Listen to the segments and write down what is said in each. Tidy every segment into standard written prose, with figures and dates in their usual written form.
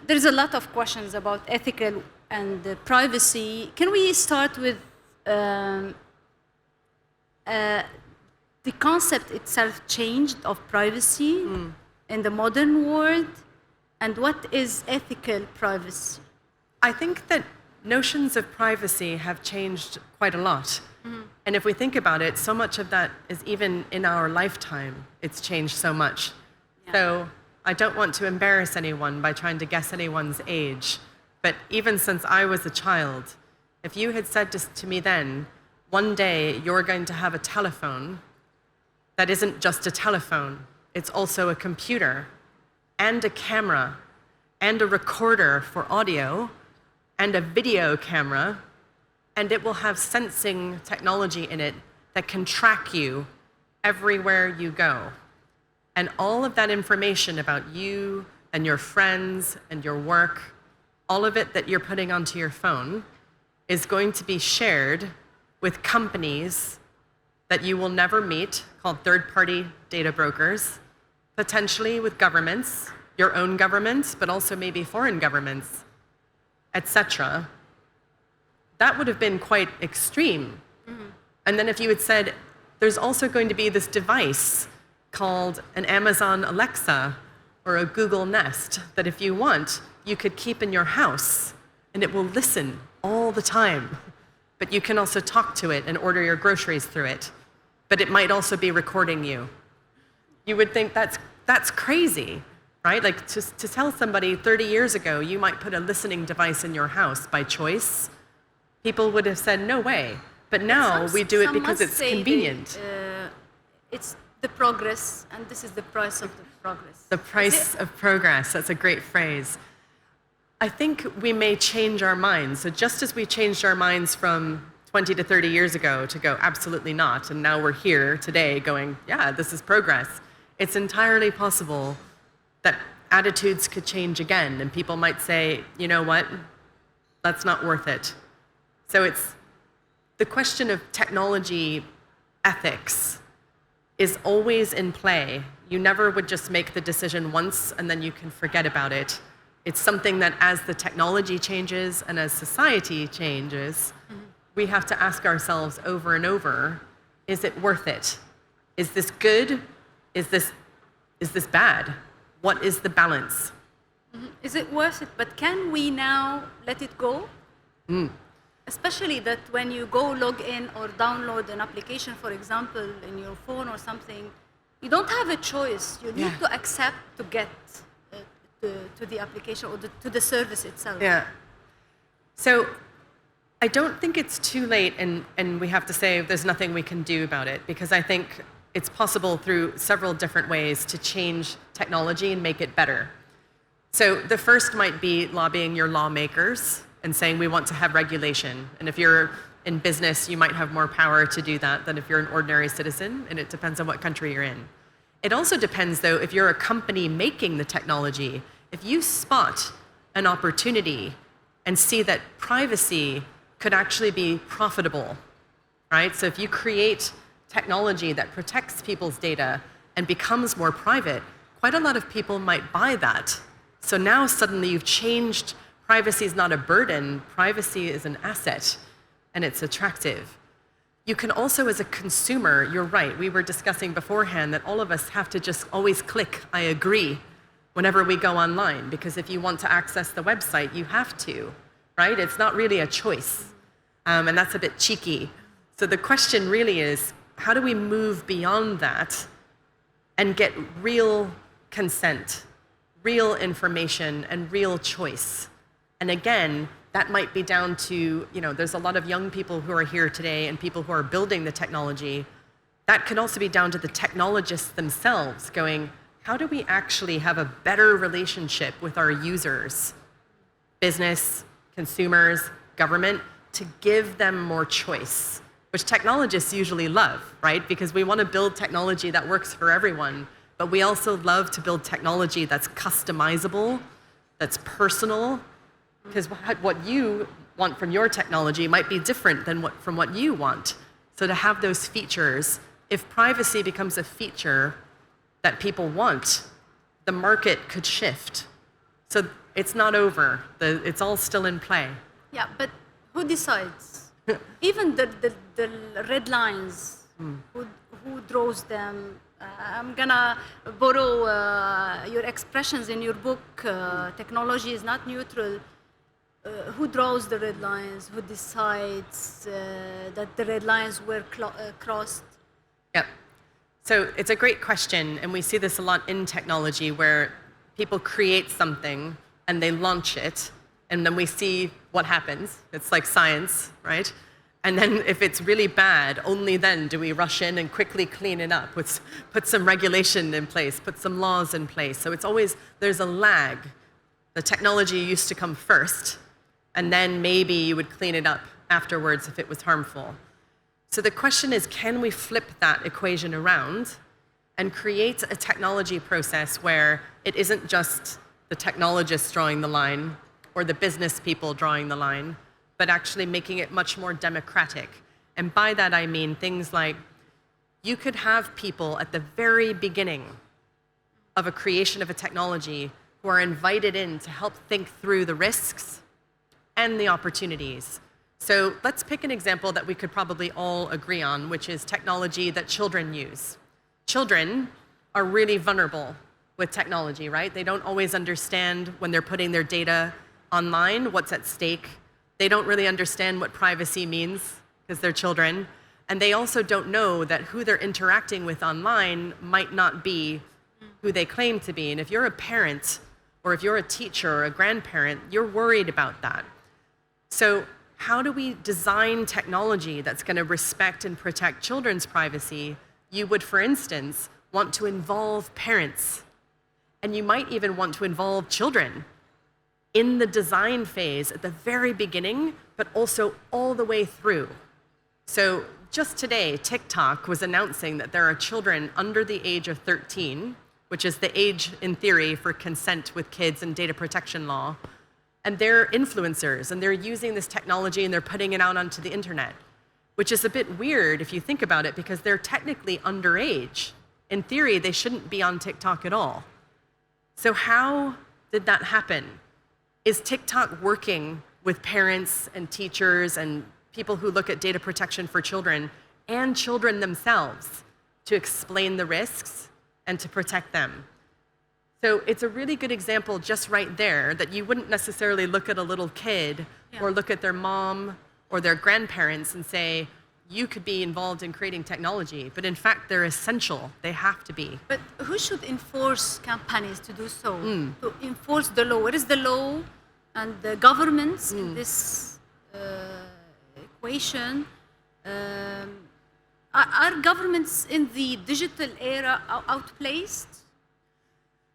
there's a lot of questions about ethical and privacy. Can we start with the concept itself changed of privacy in the modern world, and what is ethical privacy? I think that notions of privacy have changed quite a lot. And if we think about it, so much of that is even in our lifetime, it's changed so much. Yeah. So I don't want to embarrass anyone by trying to guess anyone's age, but even since I was a child, if you had said to me then, one day you're going to have a telephone that isn't just a telephone, it's also a computer and a camera and a recorder for audio and a video camera, and it will have sensing technology in it that can track you everywhere you go. And all of that information about you and your friends and your work, all of it that you're putting onto your phone, is going to be shared with companies that you will never meet, called third-party data brokers, potentially with governments, your own government, but also maybe foreign governments, etc. That would have been quite extreme. And then if you had said, there's also going to be this device called an Amazon Alexa or a Google Nest that if you want, you could keep in your house and it will listen all the time. But you can also talk to it and order your groceries through it. But it might also be recording you. You would think that's crazy, right? Like to tell somebody 30 years ago, you might put a listening device in your house by choice, people would have said, no way. But now we do it because it's convenient. It's the progress, and this is the price of the progress. The price of progress, that's a great phrase. I think we may change our minds. So just as we changed our minds from 20 to 30 years ago to go, absolutely not, and now we're here today going, yeah, this is progress, it's entirely possible that attitudes could change again, and people might say, you know what, that's not worth it. So it's the question of technology ethics is always in play. You never would just make the decision once and then you can forget about it. It's something that as the technology changes and as society changes, we have to ask ourselves over and over, is it worth it? Is this good? Is this bad? What is the balance? Is it worth it? But can we now let it go? Especially that when you go log in or download an application, for example, in your phone or something, you don't have a choice. You need to accept to get to the application or to the service itself. Yeah. So I don't think it's too late and we have to say there's nothing we can do about it, because I think it's possible through several different ways to change technology and make it better. So the first might be lobbying your lawmakers and saying we want to have regulation. And if you're in business, you might have more power to do that than if you're an ordinary citizen, and it depends on what country you're in. It also depends, though, if you're a company making the technology, if you spot an opportunity and see that privacy could actually be profitable, right? So if you create technology that protects people's data and becomes more private, quite a lot of people might buy that. So now suddenly you've changed. Privacy is not a burden, privacy is an asset, and it's attractive. You can also, as a consumer, you're right, we were discussing beforehand that all of us have to just always click, I agree, whenever we go online, because if you want to access the website, you have to, right? It's not really a choice, and that's a bit cheeky. So the question really is, how do we move beyond that and get real consent, real information, and real choice? And again, that might be down to, there's a lot of young people who are here today and people who are building the technology. That could also be down to the technologists themselves going, how do we actually have a better relationship with our users, business, consumers, government, to give them more choice, which technologists usually love, right? Because we want to build technology that works for everyone, but we also love to build technology that's customizable, that's personal, because what you want from your technology might be different than from what you want. So to have those features, if privacy becomes a feature that people want, the market could shift. So It's not over. It's all still in play. Yeah, but who decides? Even the red lines, who draws them? I'm gonna borrow your expressions in your book. Technology is not neutral. Who draws the red lines? Who decides that the red lines were crossed? Yeah. So it's a great question, and we see this a lot in technology where people create something and they launch it, and then we see what happens. It's like science, right? And then if it's really bad, only then do we rush in and quickly clean it up, put some regulation in place, put some laws in place. So it's always, there's a lag. The technology used to come first, and then maybe you would clean it up afterwards if it was harmful. So the question is, can we flip that equation around and create a technology process where it isn't just the technologists drawing the line or the business people drawing the line, but actually making it much more democratic? And by that I mean things like, you could have people at the very beginning of a creation of a technology who are invited in to help think through the risks and the opportunities. So let's pick an example that we could probably all agree on, which is technology that children use. Children are really vulnerable with technology, right? They don't always understand when they're putting their data online what's at stake. They don't really understand what privacy means because they're children. And they also don't know that who they're interacting with online might not be who they claim to be. And if you're a parent, or if you're a teacher or a grandparent, you're worried about that. So how do we design technology that's going to respect and protect children's privacy? You would, for instance, want to involve parents, and you might even want to involve children in the design phase at the very beginning, but also all the way through. So just today, TikTok was announcing that there are children under the age of 13, which is the age in theory for consent with kids and data protection law. And they're influencers, and they're using this technology and they're putting it out onto the internet, which is a bit weird if you think about it, because they're technically underage. In theory, they shouldn't be on TikTok at all. So how did that happen? Is TikTok working with parents and teachers and people who look at data protection for children and children themselves to explain the risks and to protect them? So it's a really good example just right there that you wouldn't necessarily look at a little kid or look at their mom or their grandparents and say, you could be involved in creating technology, but in fact, they're essential. They have to be. But who should enforce companies to do so? To enforce the law? What is the law and the governments in this equation? Are governments in the digital era outplaced?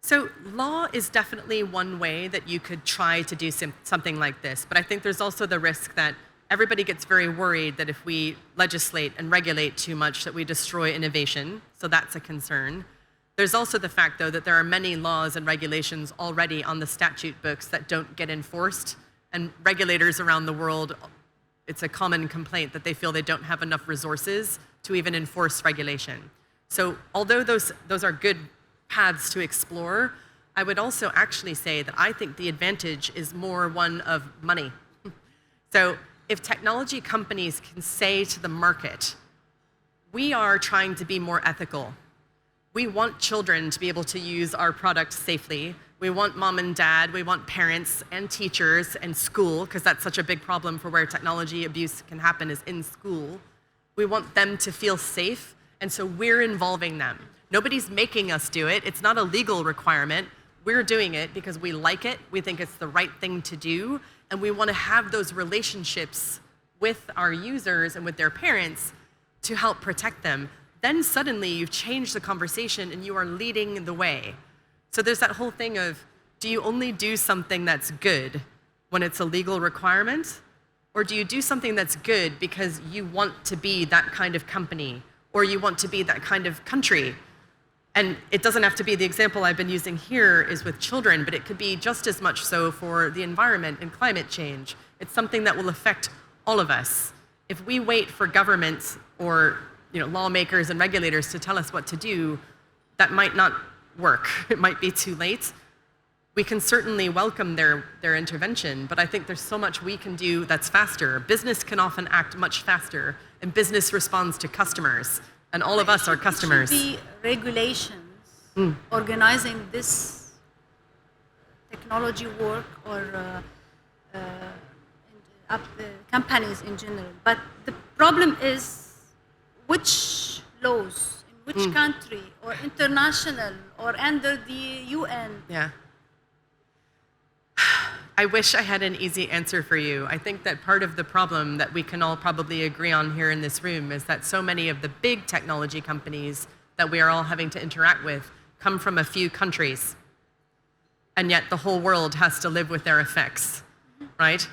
So law is definitely one way that you could try to do something like this, but I think there's also the risk that everybody gets very worried that if we legislate and regulate too much that we destroy innovation, so that's a concern. There's also the fact, though, that there are many laws and regulations already on the statute books that don't get enforced, and regulators around the world, it's a common complaint that they feel they don't have enough resources to even enforce regulation. So although those are good paths to explore, I would also actually say that I think the advantage is more one of money. So if technology companies can say to the market, we are trying to be more ethical. We want children to be able to use our products safely. We want mom and dad, we want parents and teachers and school, because that's such a big problem for where technology abuse can happen is in school. We want them to feel safe, and so we're involving them. Nobody's making us do it. It's not a legal requirement. We're doing it because we like it. We think it's the right thing to do. And we want to have those relationships with our users and with their parents to help protect them. Then suddenly you've changed the conversation and you are leading the way. So there's that whole thing of, do you only do something that's good when it's a legal requirement? Or do you do something that's good because you want to be that kind of company or you want to be that kind of country? And it doesn't have to be the example I've been using here is with children, but it could be just as much so for the environment and climate change. It's something that will affect all of us. If we wait for governments or lawmakers and regulators to tell us what to do, that might not work. It might be too late. we can certainly welcome their intervention, but I think there's so much we can do that's faster. Business can often act much faster, and business responds to customers, and all of us are customers. Should be regulations organizing this technology work or companies in general. But the problem is which laws, in which country, or international, or under the UN. Yeah. I wish I had an easy answer for you. I think that part of the problem that we can all probably agree on here in this room is that so many of the big technology companies that we are all having to interact with come from a few countries. And yet the whole world has to live with their effects, right?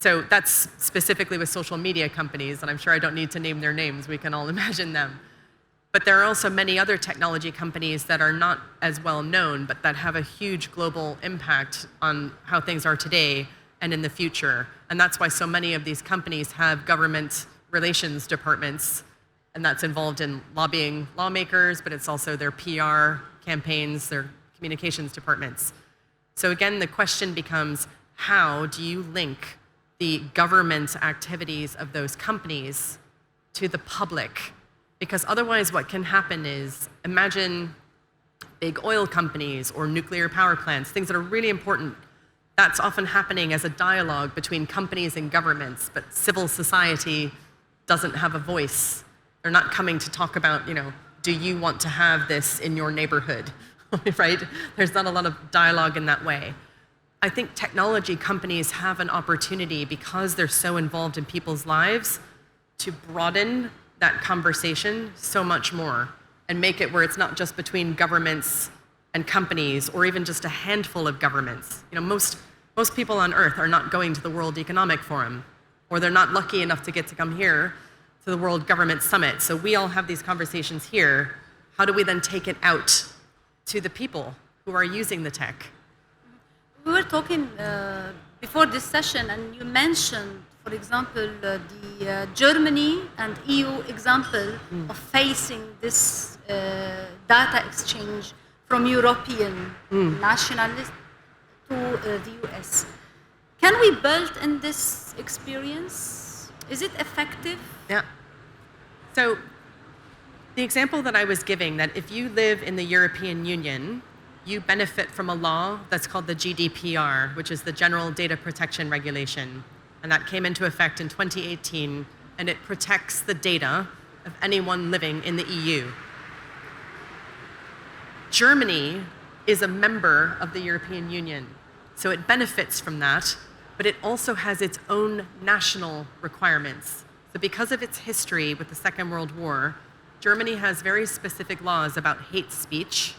So that's specifically with social media companies, and I'm sure I don't need to name their names. We can all imagine them. But there are also many other technology companies that are not as well known, but that have a huge global impact on how things are today and in the future. And that's why so many of these companies have government relations departments, and that's involved in lobbying lawmakers, but it's also their PR campaigns, their communications departments. So again, the question becomes, how do you link the government activities of those companies to the public? Because otherwise what can happen is, imagine big oil companies or nuclear power plants, things that are really important. That's often happening as a dialogue between companies and governments, but civil society doesn't have a voice. They're not coming to talk about, do you want to have this in your neighborhood, right? There's not a lot of dialogue in that way. I think technology companies have an opportunity, because they're so involved in people's lives, to broaden that conversation so much more and make it where it's not just between governments and companies, or even just a handful of governments. Most people on Earth are not going to the World Economic Forum, or they're not lucky enough to get to come here to the World Government Summit. So we all have these conversations here. How do we then take it out to the people who are using the tech? We were talking before this session, and you mentioned, for example, the Germany and EU example of facing this data exchange from European nationalists to the US. Can we build in this experience? Is it effective? Yeah. So the example that I was giving, that if you live in the European Union, you benefit from a law that's called the GDPR, which is the General Data Protection Regulation. And that came into effect in 2018, and it protects the data of anyone living in the EU. Germany is a member of the European Union, so it benefits from that, but it also has its own national requirements. So because of its history with the Second World War, Germany has very specific laws about hate speech,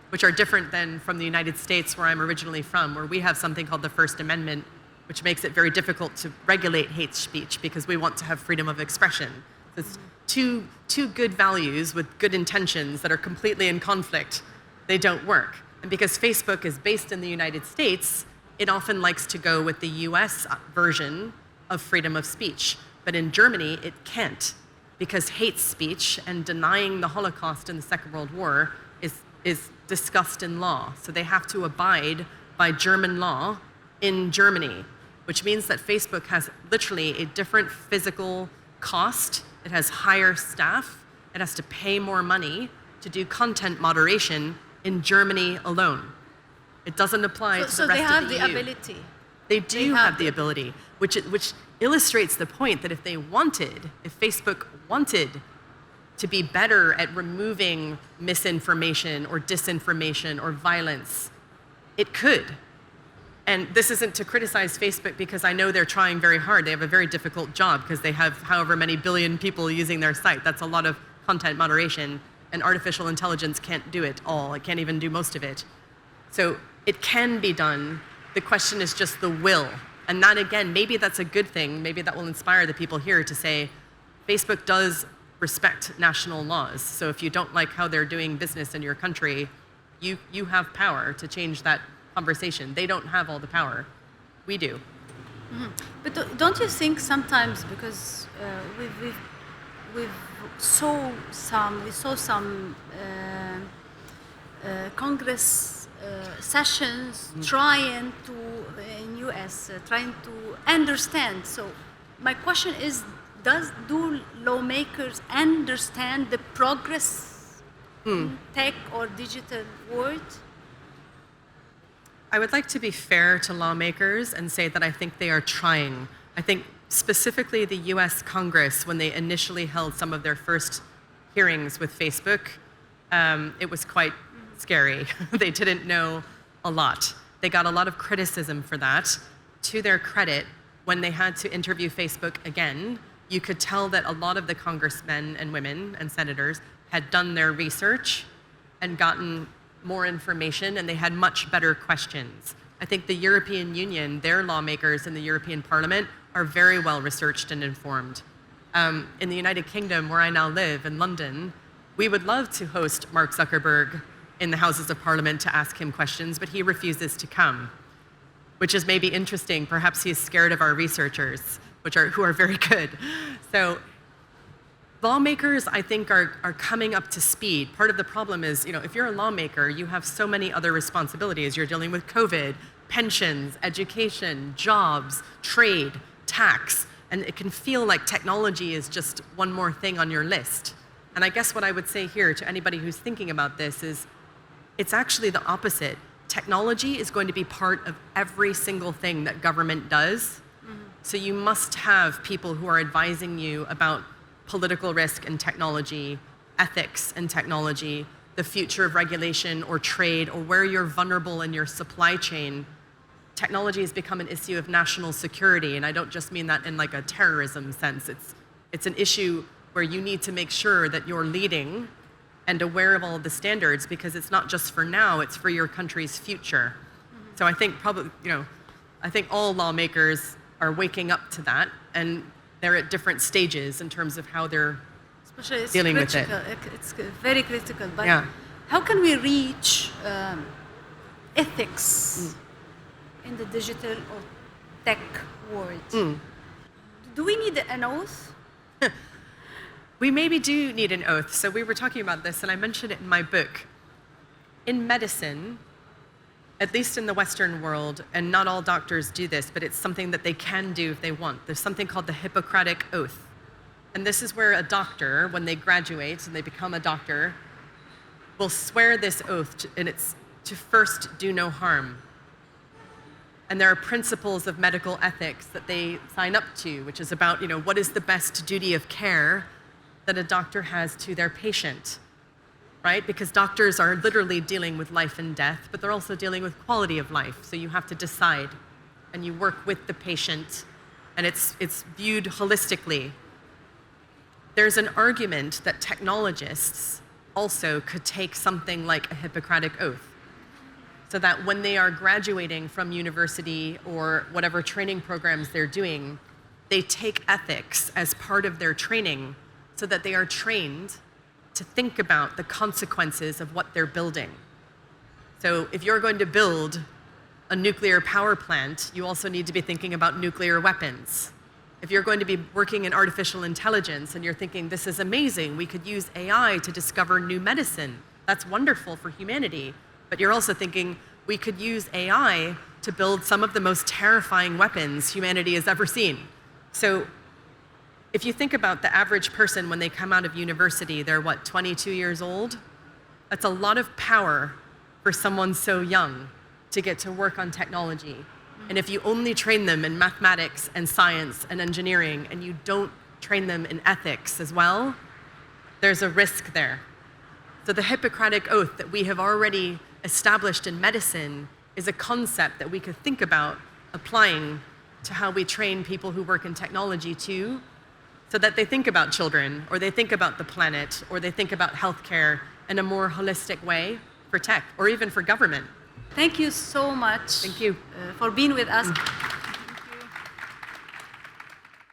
which are different than from the United States, where I'm originally from, where we have something called the First Amendment, which makes it very difficult to regulate hate speech because we want to have freedom of expression. It's two good values with good intentions that are completely in conflict. They don't work. And because Facebook is based in the United States, it often likes to go with the US version of freedom of speech. But in Germany, it can't, because hate speech and denying the Holocaust in the Second World War is discussed in law. So they have to abide by German law in Germany, which means that Facebook has literally a different physical cost. It has higher staff. It has to pay more money to do content moderation in Germany alone. It doesn't apply to the rest of the EU. So they have the ability. They do have the ability, which illustrates the point that if Facebook wanted to be better at removing misinformation or disinformation or violence, it could. And this isn't to criticize Facebook, because I know they're trying very hard. They have a very difficult job because they have however many billion people using their site. That's a lot of content moderation, and artificial intelligence can't do it all. It can't even do most of it. So it can be done. The question is just the will. And that, again, maybe that's a good thing. Maybe that will inspire the people here to say, Facebook does respect national laws. So if you don't like how they're doing business in your country, you have power to change that conversation. They don't have all the power. We do. Mm-hmm. But don't you think sometimes, because we saw some Congress sessions trying to, in US, trying to understand. So my question is, do lawmakers understand the progress in tech or digital world? I would like to be fair to lawmakers and say that I think they are trying. I think specifically the US Congress, when they initially held some of their first hearings with Facebook, it was quite scary. They didn't know a lot. They got a lot of criticism for that. To their credit, when they had to interview Facebook again, you could tell that a lot of the congressmen and women and senators had done their research and gotten more information, and they had much better questions. I think the European Union, their lawmakers in the European Parliament, are very well researched and informed. In the United Kingdom, where I now live, in London, we would love to host Mark Zuckerberg in the Houses of Parliament to ask him questions, but he refuses to come, which is maybe interesting. Perhaps he's scared of our researchers, who are very good. So lawmakers, I think, are coming up to speed. Part of the problem is, if you're a lawmaker, you have so many other responsibilities. You're dealing with COVID, pensions, education, jobs, trade, tax, and it can feel like technology is just one more thing on your list. And I guess what I would say here to anybody who's thinking about this is, it's actually the opposite. Technology is going to be part of every single thing that government does. So you must have people who are advising you about political risk and technology, ethics and technology, the future of regulation or trade, or where you're vulnerable in your supply chain. Technology has become an issue of national security, and I don't just mean that in like a terrorism sense. It's an issue where you need to make sure that you're leading and aware of all of the standards, because it's not just for now, it's for your country's future. So I think I think all lawmakers are waking up to that, and they're at different stages in terms of how they're dealing with it. It's very critical. But Yeah. how can we reach ethics in the digital or tech world? Do we need an oath? We maybe do need an oath. So we were talking about this, and I mentioned it in my book. In medicine, at least in the Western world, and not all doctors do this, but it's something that they can do if they want. There's something called the Hippocratic Oath. And this is where a doctor, when they graduate and they become a doctor, will swear this oath, and it's to first do no harm. And there are principles of medical ethics that they sign up to, which is about, what is the best duty of care that a doctor has to their patient, right? Because doctors are literally dealing with life and death, but they're also dealing with quality of life. So you have to decide, and you work with the patient, and it's viewed holistically. There's an argument that technologists also could take something like a Hippocratic Oath, so that when they are graduating from university or whatever training programs they're doing, they take ethics as part of their training, so that they are trained to think about the consequences of what they're building. So if you're going to build a nuclear power plant, you also need to be thinking about nuclear weapons. If you're going to be working in artificial intelligence and you're thinking, this is amazing, we could use AI to discover new medicine, that's wonderful for humanity. But you're also thinking, we could use AI to build some of the most terrifying weapons humanity has ever seen. So if you think about the average person when they come out of university, they're 22 years old? That's a lot of power for someone so young to get to work on technology. And if you only train them in mathematics and science and engineering, and you don't train them in ethics as well, there's a risk there. So the Hippocratic Oath that we have already established in medicine is a concept that we could think about applying to how we train people who work in technology too, so that they think about children, or they think about the planet, or they think about healthcare in a more holistic way for tech, or even for government. Thank you so much. Thank you. For being with us.